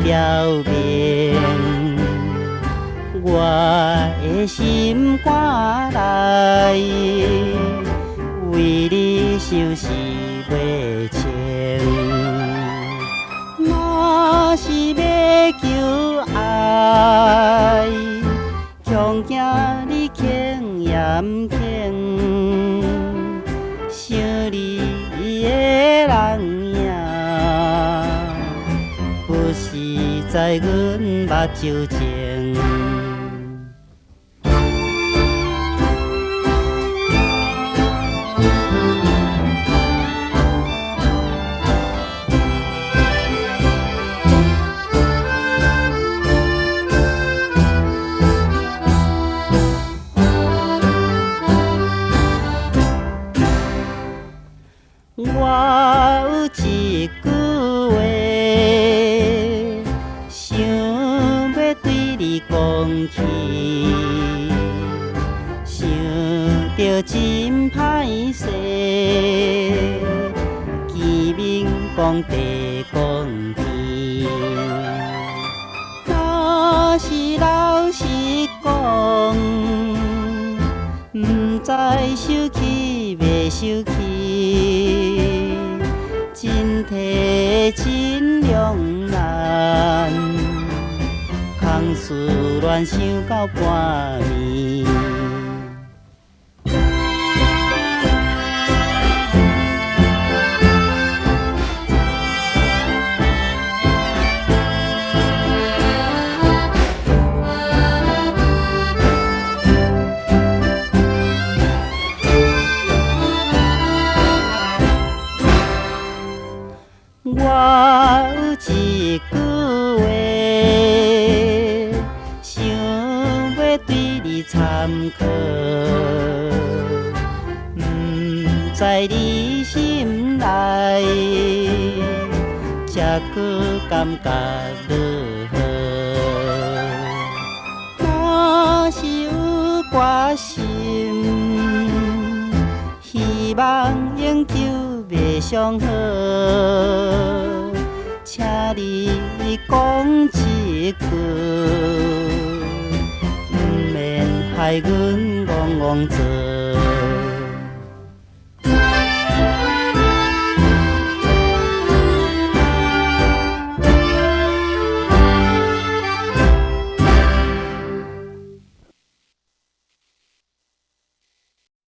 表明，我的心肝内为你收拾袂清。若是要求爱，恐惊你轻言轻，想你的人影，不是在阮目睭前。我有一句话，想要对你讲起，想着真歹势，见面讲地讲天。若是老实讲，不知收起袂收起。真体真两难，空思乱想到半暝。我有一句话，想要对你参考，不知你心内，才搁感觉如何？若是有决心，希望永久袂伤好。请你讲一句，不免害阮戆戆做。